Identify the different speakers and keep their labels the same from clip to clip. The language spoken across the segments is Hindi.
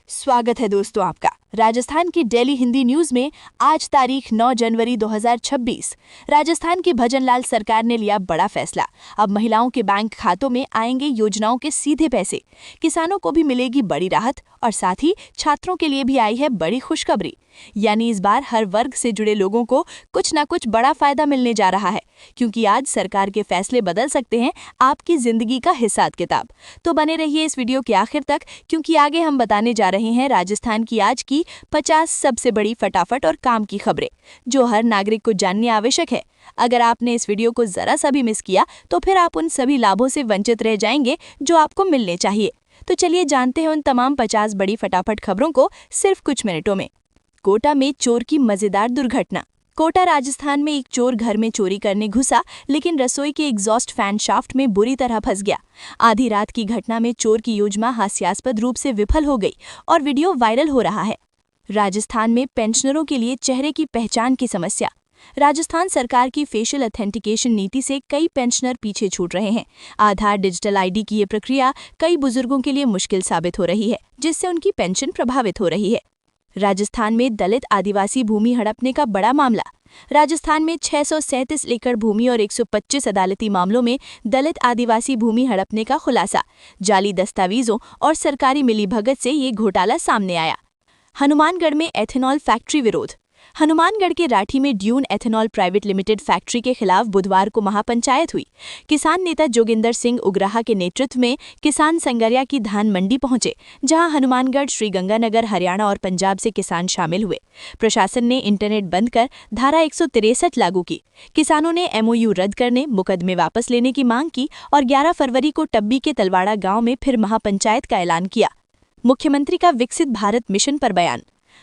Speaker 1: स्वागत है दोस्तों आपका राजस्थान की डेली हिंदी न्यूज में। आज तारीख 9 जनवरी 2026। राजस्थान की भजनलाल सरकार ने लिया बड़ा फैसला। अब महिलाओं के बैंक खातों में आएंगे योजनाओं के सीधे पैसे। किसानों को भी मिलेगी बड़ी राहत और साथ ही छात्रों के लिए भी आई है बड़ी खुशखबरी। यानी इस बार हर वर्ग से जुड़े लोगों को कुछ ना कुछ बड़ा फायदा मिलने जा रहा है, क्योंकि आज सरकार के फैसले बदल सकते हैं आपकी जिंदगी का हिसाब किताब। तो बने रहिए इस वीडियो के आखिर तक, क्योंकि आगे हम बताने जा रहे हैं राजस्थान की आज की 50 सबसे बड़ी फटाफट और काम की खबरें, जो हर नागरिक को जाननी आवश्यक है। अगर आपने इस वीडियो को जरा सा भी मिस किया तो फिर आप उन सभी लाभों से वंचित रह जाएंगे जो आपको मिलने चाहिए। तो चलिए जानते हैं उन तमाम 50 बड़ी फटाफट खबरों को सिर्फ कुछ मिनटों में। कोटा में चोर की मजेदार दुर्घटना। कोटा राजस्थान में एक चोर घर में चोरी करने घुसा, लेकिन रसोई के एग्जॉस्ट फैन शाफ्ट में बुरी तरह फंस गया। आधी रात की घटना में चोर की योजना हास्यास्पद रूप से विफल हो गई और वीडियो वायरल हो रहा है। राजस्थान में पेंशनरों के लिए चेहरे की पहचान की समस्या। राजस्थान सरकार की फेशियल ऑथेंटिकेशन नीति से कई पेंशनर पीछे छूट रहे हैं। आधार डिजिटल आईडी की ये प्रक्रिया कई बुजुर्गों के लिए मुश्किल साबित हो रही है, जिससे उनकी पेंशन प्रभावित हो रही है। राजस्थान में दलित आदिवासी भूमि हड़पने का बड़ा मामला। राजस्थान में 637 एकड़ भूमि और 125 अदालती मामलों में दलित आदिवासी भूमि हड़पने का खुलासा। जाली दस्तावेजों और सरकारी मिलीभगत से ये घोटाला सामने आया। हनुमानगढ़ में एथेनॉल फैक्ट्री विरोध। हनुमानगढ़ के राठी में dune ethanol private limited factory के खिलाफ बुधवार को महापंचायत हुई। किसान नेता जोगिंदर सिंह उग्राहा के नेतृत्व में किसान संगरिया की धान मंडी पहुंचे, जहां हनुमानगढ़, श्रीगंगानगर, हरियाणा और पंजाब से किसान शामिल हुए। प्रशासन ने इंटरनेट बंद कर धारा 163 लागू की। किसानों ने MOU रद्द करने, मुकदमे वापस लेने की मांग की और 11 फरवरी को टब्बी के तलवाड़ा गांव में फिर महापंचायत का ऐलान किया। मुख्यमंत्री का विकसित भारत मिशन पर बयान।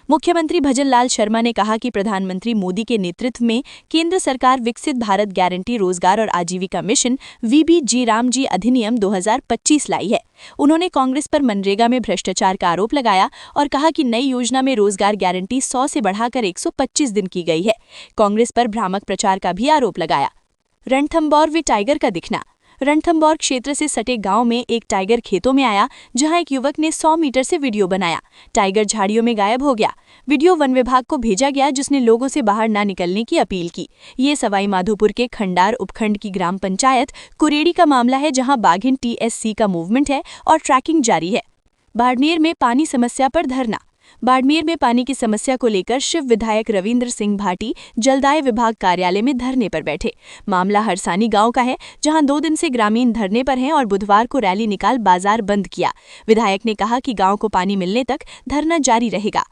Speaker 1: मुख्यमंत्री भजनलाल शर्मा ने कहा कि प्रधानमंत्री मोदी के नेतृत्व में केंद्र सरकार विकसित भारत गारंटी रोजगार और आजीविका मिशन VBG रामजी अधिनियम 2025 लाई है। उन्होंने कांग्रेस पर मनरेगा में भ्रष्टाचार का आरोप लगाया और कहा कि नई योजना में रोजगार गारंटी 100 से बढ़ाकर 125 दिन की गई है। कांग्रेस पर भ्रामक प्रचार का भी आरोप लगाया। रणथंभौर में टाइगर का दिखना। रणथंभौर क्षेत्र से सटे गांव में एक टाइगर खेतों में आया, जहां एक युवक ने 100 मीटर से वीडियो बनाया। टाइगर झाड़ियों में गायब हो गया। वीडियो वन विभाग को भेजा गया, जिसने लोगों से बाहर न निकलने की अपील की। ये सवाई माधोपुर के खंडार उपखंड की ग्राम पंचायत कुरेड़ी का मामला है, जहां बाघिन TSC का मूवमेंट है और ट्रैकिंग जारी है। बाड़मेर में पानी समस्या पर धरना। बाड़मेर में पानी की समस्या को लेकर शिव विधायक रविंद्र सिंह भाटी जलदाय विभाग कार्यालय में धरने पर बैठे। मामला हरसानी गांव का है, जहां 2 दिन से ग्रामीण धरने पर हैं और बुधवार को रैली निकाल बाजार बंद किया। विधायक ने कहा कि गांव को पानी मिलने तक धरना जारी रहेगा।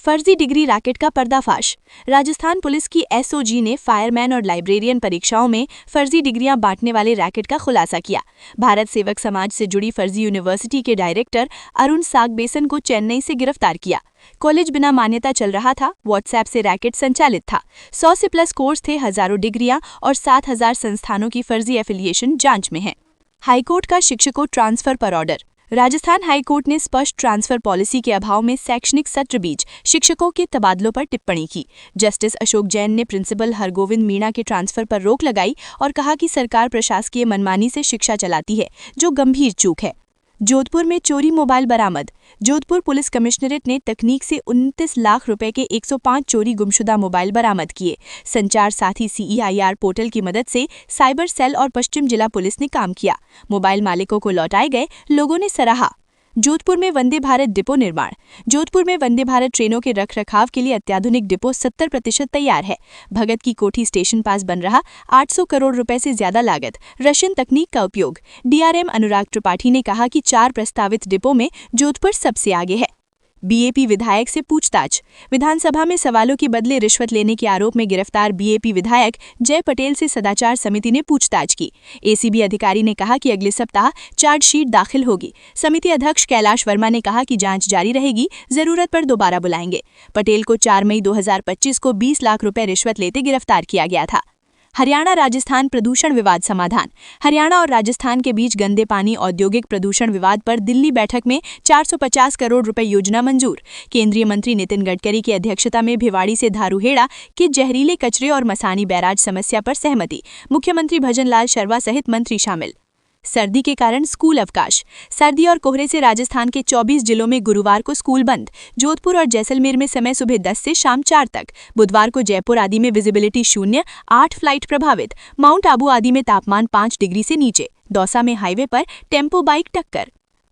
Speaker 1: फर्जी डिग्री रैकेट का पर्दाफाश। राजस्थान पुलिस की SOG ने फायरमैन और लाइब्रेरियन परीक्षाओं में फर्जी डिग्रियां बांटने वाले रैकेट का खुलासा किया। भारत सेवक समाज से जुड़ी फर्जी यूनिवर्सिटी के डायरेक्टर अरुण सागबेसन को चेन्नई से गिरफ्तार किया। कॉलेज बिना मान्यता चल रहा था, व्हाट्सएप से रैकेट संचालित था। 100 से प्लस कोर्स थे, हजारों डिग्रियां और 7000 संस्थानों की फर्जी एफिलिएशन जांच में है। हाईकोर्ट का शिक्षकों ट्रांसफर पर ऑर्डर। राजस्थान हाईकोर्ट ने स्पष्ट ट्रांसफर पॉलिसी के अभाव में शैक्षणिक सत्र बीच शिक्षकों के तबादलों पर टिप्पणी की। जस्टिस अशोक जैन ने प्रिंसिपल हरगोविंद मीणा के ट्रांसफर पर रोक लगाई और कहा कि सरकार प्रशासकीय मनमानी से शिक्षा चलाती है, जो गंभीर चूक है। जोधपुर में चोरी मोबाइल बरामद। जोधपुर पुलिस कमिश्नरेट ने तकनीक से 29 लाख रुपए के 105 चोरी गुमशुदा मोबाइल बरामद किए। संचार साथी CEIR पोर्टल की मदद से साइबर सेल और पश्चिम जिला पुलिस ने काम किया। मोबाइल मालिकों को लौटाए गए, लोगों ने सराहा। जोधपुर में वंदे भारत डिपो निर्माण। जोधपुर में वंदे भारत ट्रेनों के रखरखाव के लिए अत्याधुनिक डिपो 70% तैयार है। भगत की कोठी स्टेशन पास बन रहा, 800 करोड़ रुपए से ज्यादा लागत, रशियन तकनीक का उपयोग। DRM अनुराग त्रिपाठी ने कहा कि 4 प्रस्तावित डिपो में जोधपुर सबसे आगे है। BAP विधायक से पूछताछ। विधानसभा में सवालों के बदले रिश्वत लेने के आरोप में गिरफ्तार BAP विधायक जय पटेल से सदाचार समिति ने पूछताछ की। ACB अधिकारी ने कहा कि अगले सप्ताह चार्जशीट दाखिल होगी। समिति अध्यक्ष कैलाश वर्मा ने कहा कि जांच जारी रहेगी, जरूरत पर दोबारा बुलाएंगे। पटेल को 4 मई 2025 को 20 लाख रुपए रिश्वत लेते गिरफ्तार किया गया था। हरियाणा राजस्थान प्रदूषण विवाद समाधान। हरियाणा और राजस्थान के बीच गंदे पानी औद्योगिक प्रदूषण विवाद पर दिल्ली बैठक में 450 करोड़ रुपए योजना मंजूर। केंद्रीय मंत्री नितिन गडकरी की अध्यक्षता में भिवाड़ी से धारूहेड़ा के जहरीले कचरे और मसानी बैराज समस्या पर सहमति। मुख्यमंत्री भजनलाल शर्मा सहित मंत्री शामिल। सर्दी के कारण स्कूल अवकाश। सर्दी और कोहरे से राजस्थान के 24 जिलों में गुरुवार को स्कूल बंद। जोधपुर और जैसलमेर में समय सुबह 10 से शाम 4 तक। बुधवार को जयपुर आदि में विजिबिलिटी 0, 8 फ्लाइट प्रभावित। माउंट आबू आदि में तापमान 5 डिग्री से नीचे। दौसा में हाईवे पर टेम्पो बाइक टक्कर।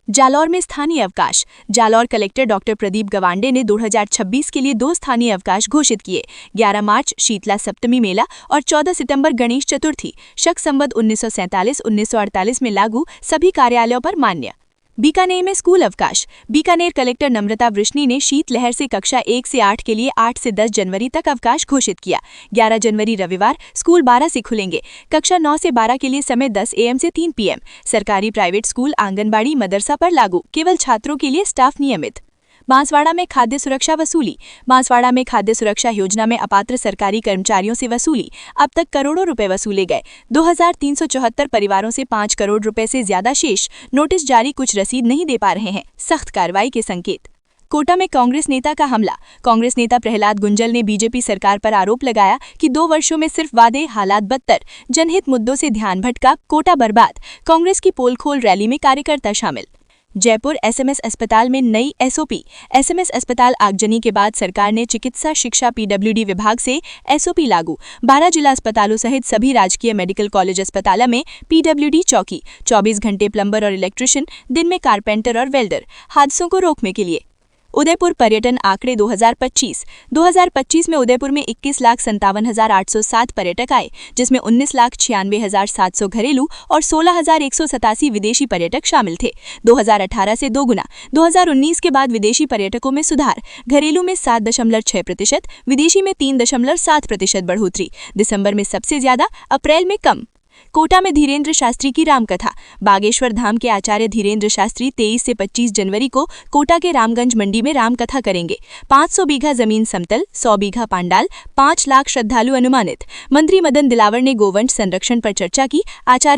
Speaker 1: जालौर में स्थानीय अवकाश। जालौर कलेक्टर डॉक्टर प्रदीप गवांडे ने 2026 के लिए 2 स्थानीय अवकाश घोषित किए। 11 मार्च शीतला सप्तमी मेला और 14 सितंबर गणेश चतुर्थी। शक संवत 1947-1948 में लागू, सभी कार्यालयों पर मान्य। बीकानेर में स्कूल अवकाश। बीकानेर कलेक्टर नम्रता वृष्णि ने शीतलहर से कक्षा 1 से 8 के लिए 8 से 10 जनवरी तक अवकाश घोषित किया। 11 जनवरी रविवार स्कूल 12 से खुलेंगे। कक्षा 9 से 12 के लिए समय 10 AM से 3 PM। सरकारी प्राइवेट स्कूल, आंगनबाड़ी, मदरसा पर लागू, केवल छात्रों के लिए स्टाफ नियमित। बांसवाड़ा में खाद्य सुरक्षा वसूली। बांसवाड़ा में खाद्य सुरक्षा योजना में अपात्र सरकारी कर्मचारियों से वसूली। अब तक करोड़ों रुपए वसूले गए। 2374 परिवारों से 5 करोड़ रुपए से ज्यादा शेष। नोटिस जारी, कुछ रसीद नहीं दे पा रहे हैं, सख्त कार्रवाई के संकेत। कोटा में कांग्रेस नेता का हमला। कांग्रेस नेता प्रहलाद गुंजल ने बीजेपी सरकार पर आरोप लगाया कि 2 वर्षों में सिर्फ वादे, हालात बदतर। जनहित मुद्दों से ध्यान भटका, कोटा बर्बाद। कांग्रेस की पोल खोल रैली में कार्यकर्ता शामिल। जयपुर SMS अस्पताल में नई SOP। SMS अस्पताल आगजनी के बाद सरकार ने चिकित्सा शिक्षा PWD विभाग से SOP लागू। 12 जिला अस्पतालों सहित सभी राजकीय मेडिकल कॉलेज अस्पतालों में PWD चौकी। 24 घंटे प्लम्बर और इलेक्ट्रिशियन, दिन में कारपेंटर और वेल्डर। हादसों को रोकने के लिए उदयपुर पर्यटन आंकड़े 2025 में उदयपुर में 21,57,807 पर्यटक आए, जिसमें 19,96,700 घरेलू और 16,187 विदेशी पर्यटक शामिल थे। 2018 से 2 गुना। 2019 के बाद विदेशी पर्यटकों में सुधार। घरेलू में 7.6%, विदेशी में 3.7% बढ़ोतरी। दिसंबर में सबसे ज्यादा, अप्रैल में कम। कोटा में धीरेन्द्र शास्त्री की रामकथा। बागेश्वर धाम के आचार्य धीरेन्द्र शास्त्री 23 से 25 जनवरी को कोटा के रामगंज मंडी में रामकथा करेंगे। 500 बीघा जमीन समतल, 100 बीघा पांडाल, 5 लाख श्रद्धालु अनुमानित। मंत्री मदन दिलावर ने गोवंश संरक्षण पर चर्चा की। आचार्य